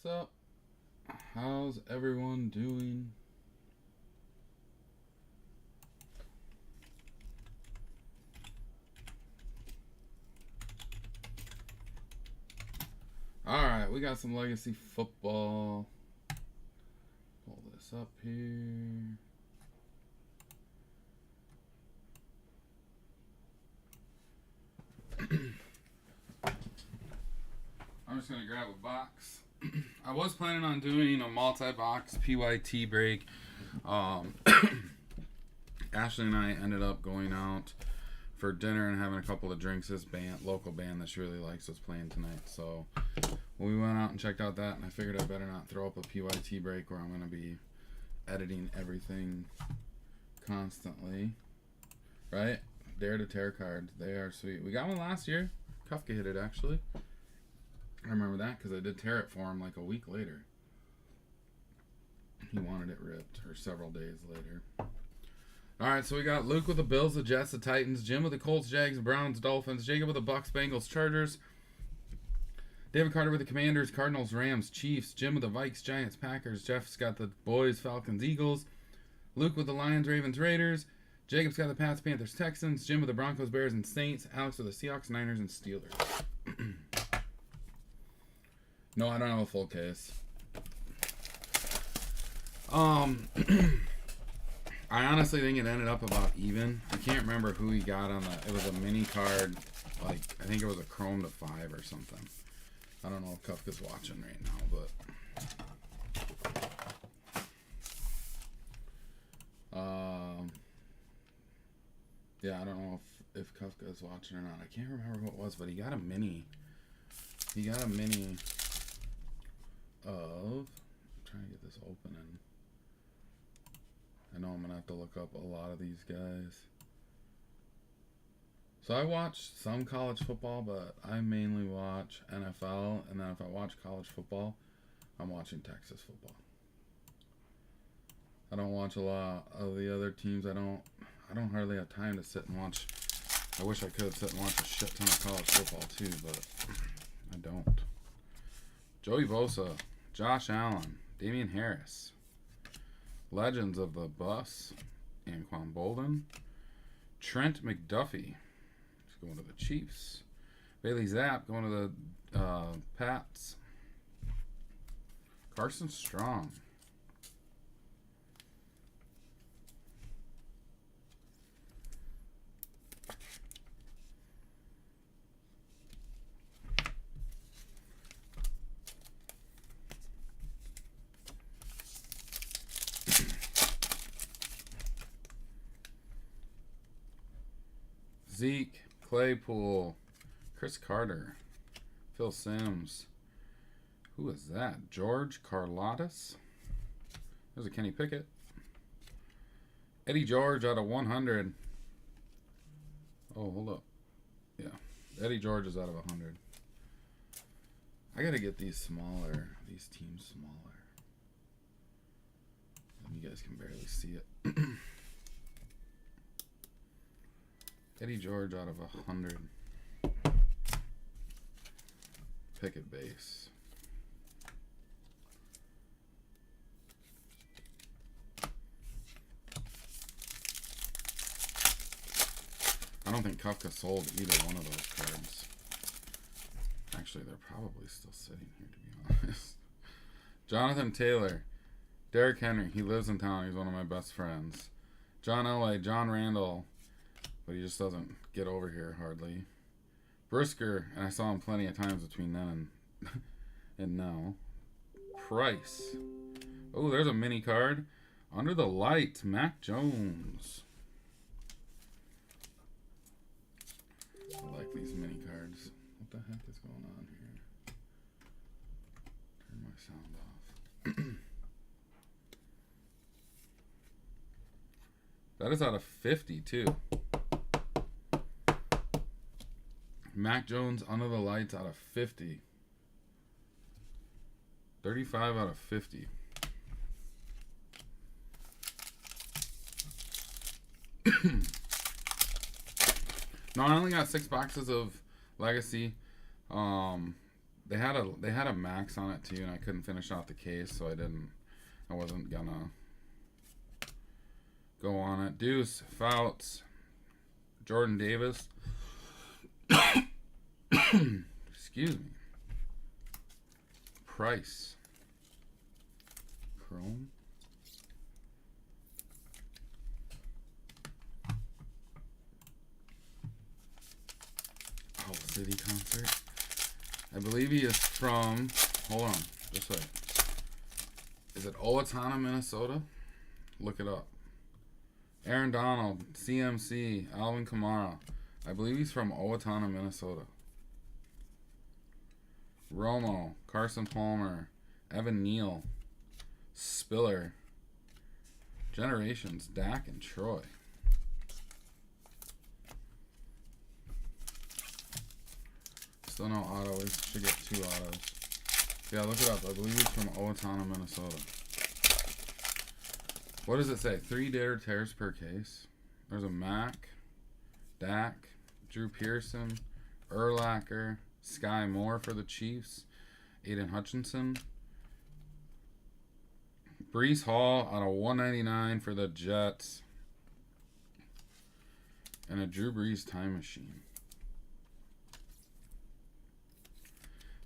What's up? How's everyone doing? Alright, we got some legacy football. Pull this up here. I'm just going to grab a box. I was planning on doing a multi-box PYT break. Ashley and I ended up going out for dinner and having a couple of drinks. This local band that she really likes was playing tonight. So we went out and checked out that, and I figured I better not throw up a PYT break where I'm going to be editing everything constantly. Right? Dare to Tear cards. They are sweet. We got one last year. Kafka hit it, actually. I remember that because I did tear it for him like a week later. He wanted it ripped, or several days later. Alright, so we got Luke with the Bills, the Jets, the Titans, Jim with the Colts, Jags, Browns, Dolphins, Jacob with the Bucks, Bengals, Chargers, David Carter with the Commanders, Cardinals, Rams, Chiefs, Jim with the Vikes, Giants, Packers, Jeff's got the Boys, Falcons, Eagles, Luke with the Lions, Ravens, Raiders, Jacob's got the Pats, Panthers, Texans, Jim with the Broncos, Bears, and Saints, Alex with the Seahawks, Niners, and Steelers. No, I don't have a full case. I honestly think it ended up about even. I can't remember who he got on the. It was a mini card, like I think it was a Chrome to 5 or something. I don't know if Kafka's watching right now, but yeah, I don't know if Kafka is watching or not. I can't remember who it was, but he got a mini. He got a mini of. I'm trying to get this open, and I know I'm gonna have to look up a lot of these guys. So I watch some college football, but I mainly watch NFL, and then if I watch college football, I'm watching Texas football. I don't watch a lot of the other teams. I don't hardly have time to sit and watch. I wish I could sit and watch a shit ton of college football too, but I don't. Joey Bosa, Josh Allen, Damian Harris, Legends of the Bus, Anquan Bolden, Trent McDuffie, he's going to the Chiefs, Bailey Zapp going to the Pats, Carson Strong, Zeke, Claypool, Chris Carter, Phil Simms. Who is that? George Karlatis? There's a Kenny Pickett. Eddie George out of 100. Oh, hold up. Yeah. Eddie George is out of 100. I gotta get these smaller. These teams smaller. You guys can barely see it. Eddie George out of 100. Pickett base. I don't think Kafka sold either one of those cards. Actually, they're probably still sitting here, to be honest. Jonathan Taylor. Derrick Henry. He lives in town. He's one of my best friends. John Elway. John Randall. But he just doesn't get over here hardly. Brisker, and I saw him plenty of times between then and now. Price. Oh, there's a mini card. Under the Lights, Mac Jones. I like these mini cards. What the heck is going on here? Turn my sound off. That is out of 50 too. Mac Jones, Under the Lights out of 50. 35 out of 50. No, I only got 6 boxes of Legacy. they had a max on it too, and I couldn't finish off the case, so I wasn't gonna go on it. Deuce, Fouts, Jordan Davis. Excuse me. Price. Chrome. Owl City concert. I believe he is from, hold on, just wait. Is it Owatonna, Minnesota? Look it up. Aaron Donald, CMC, Alvin Kamara. I believe he's from Owatonna, Minnesota. Romo, Carson Palmer, Evan Neal, Spiller, Generations, Dak and Troy. Still no auto. We should get 2 autos. Yeah, look it up. I believe it's from Owatonna, Minnesota. What does it say? 3 dare tears per case. There's a Mac, Dak, Drew Pearson, Urlacher, Sky Moore for the Chiefs, Aiden Hutchinson, Breece Hall out of 199 for the Jets, and a Drew Brees time machine.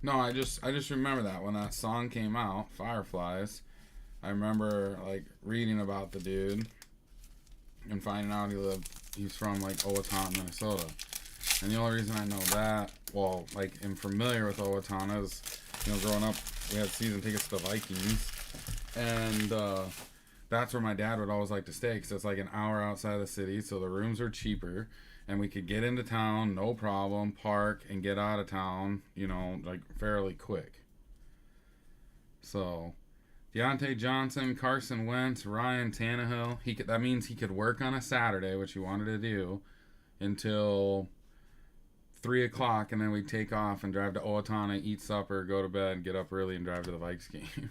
No, I just remember that when that song came out, Fireflies. I remember like reading about the dude and finding out he's from like Owatonna, Minnesota. And the only reason I know that, well, like I'm familiar with Owatonna is, you know, growing up we had season tickets to the Vikings, and that's where my dad would always like to stay because it's like an hour outside of the city, so the rooms are cheaper. And we could get into town, no problem, park, and get out of town, you know, like fairly quick. So, Deontay Johnson, Carson Wentz, Ryan Tannehill. That means he could work on a Saturday, which he wanted to do, until 3 o'clock, and then we'd take off and drive to Owatonna, eat supper, go to bed, get up early, and drive to the Vikes game.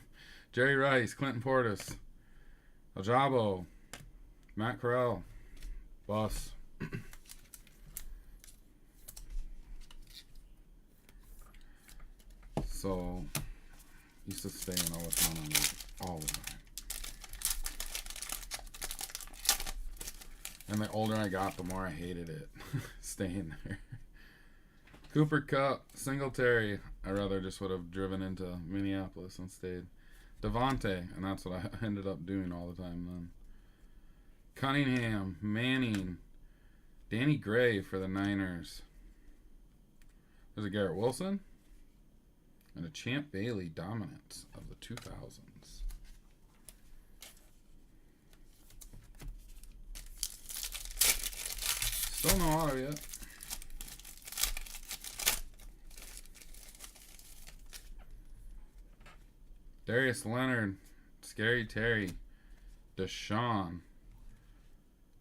Jerry Rice, Clinton Portis, Ojabo, Matt Corral, Bus. So, used to stay in Owatonna all the time. And the older I got, the more I hated it, staying there. Cooper Kupp, Singletary. I rather just would have driven into Minneapolis and stayed. Devontae, and that's what I ended up doing all the time then. Cunningham, Manning, Danny Gray for the Niners. There's a Garrett Wilson. And a Champ Bailey dominance of the 2000s. Still no auto yet. Darius Leonard, Scary Terry, Deshaun.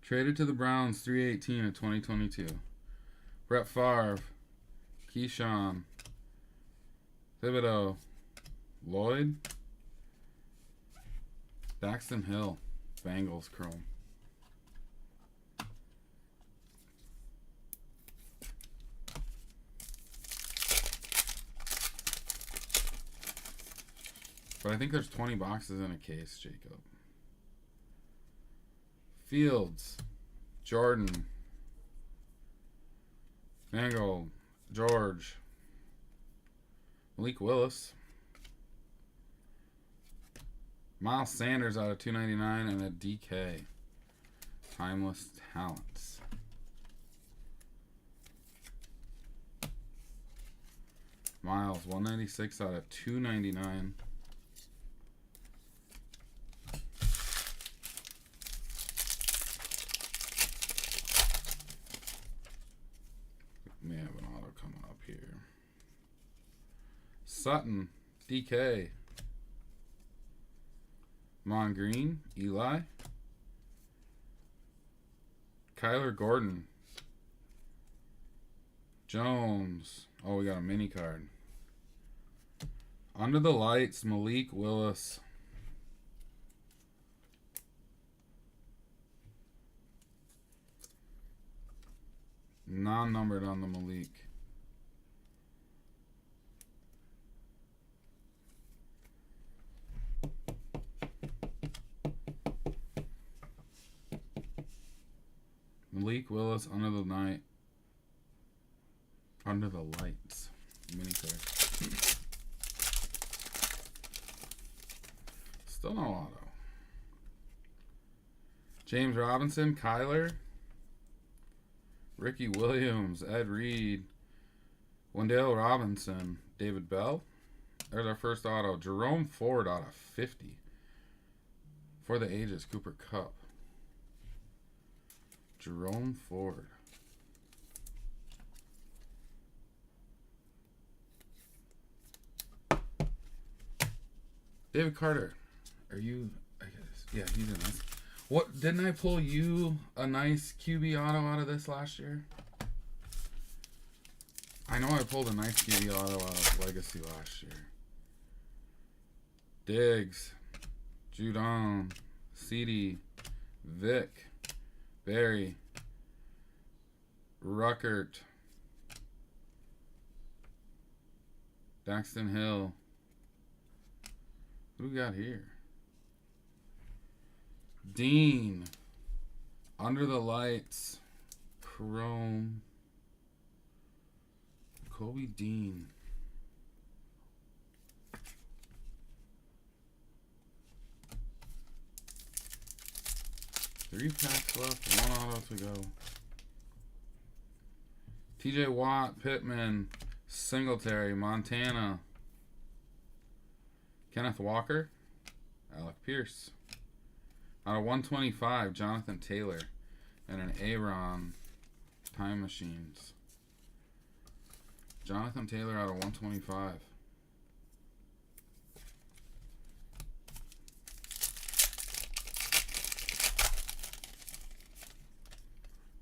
Traded to the Browns 3/18 of 2022. Brett Favre, Keyshawn, Thibodeau, Lloyd, Daxton Hill, Bengals Chrome. But I think there's 20 boxes in a case, Jacob. Fields, Jordan, Mangold, George, Malik Willis, Miles Sanders out of 299, and a DK. Timeless Talents. Miles, 196 out of 299. May have an auto coming up here. Sutton, DK. Mon Green, Eli. Kyler Gordon. Jones. Oh, we got a mini card. Under the Lights, Malik Willis. Non-numbered on the Malik. Malik Willis, Under the Night. Under the Lights. Mini card. Still no auto. James Robinson, Kyler. Ricky Williams, Ed Reed. Wendell Robinson, David Bell. There's our first auto. Jerome Ford out of 50. For the ages, Cooper Kupp. Jerome Ford. David Carter. Are you... I guess. Yeah, he's in this. What, didn't I pull you a nice QB auto out of this last year? I know I pulled a nice QB auto out of Legacy last year. Diggs, Judon, CD, Vic, Barry, Ruckert, Daxton Hill. What do we got here? Dean, Under the Lights, Chrome, Kobe Dean. Three packs left, one auto to go. TJ Watt, Pittman, Singletary, Montana, Kenneth Walker, Alec Pierce. Out of 125, Jonathan Taylor, and an Aaron Time Machines. Jonathan Taylor out of 125.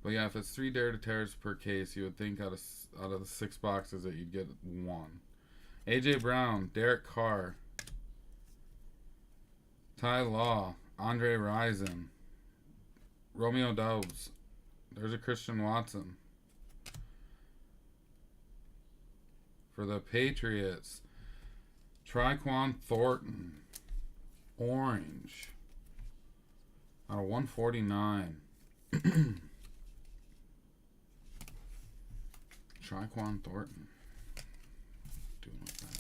But yeah, if it's 3 Dare to Tears per case, you would think out of the 6 boxes that you'd get 1. AJ Brown, Derek Carr, Ty Law, Andre Rison, Romeo Doubs. There's a Christian Watson. For the Patriots, Tyquan Thornton, Orange, out of 149. Tyquan Thornton. Doing with that.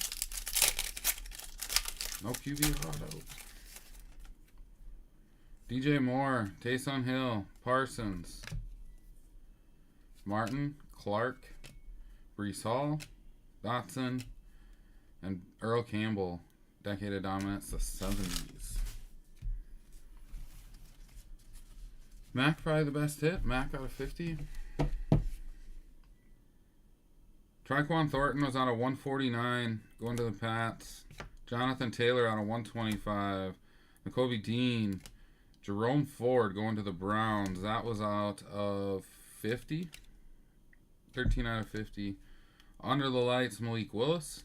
No QB auto. DJ Moore, Taysom Hill, Parsons, Martin, Clark, Brees Hall, Dotson, and Earl Campbell. Decade of Dominance, the 70s. Mac probably the best hit. Mac out of 50. Tyquan Thornton was out of 149, going to the Pats. Jonathan Taylor out of 125. Nakobe Dean. Jerome Ford going to the Browns. That was out of 50. 13 out of 50. Under the Lights, Malik Willis.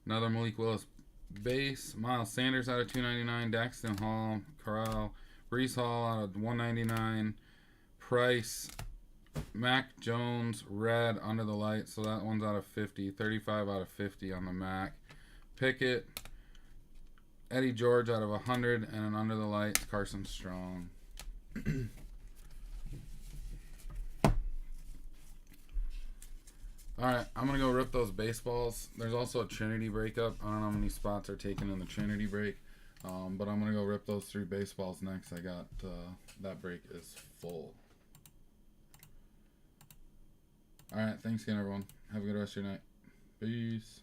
Another Malik Willis base. Miles Sanders out of 299. Daxton Hall. Corral. Brees Hall out of 199. Price. Mac Jones, red, Under the Lights. So that one's out of 50. 35 out of 50 on the Mac. Pickett. Eddie George out of 100, and an Under the Lights, Carson Strong. Alright, I'm going to go rip those baseballs. There's also a Trinity breakup. I don't know how many spots are taken in the Trinity break, but I'm going to go rip those 3 baseballs next. I got, that break is full. Alright, thanks again, everyone. Have a good rest of your night. Peace.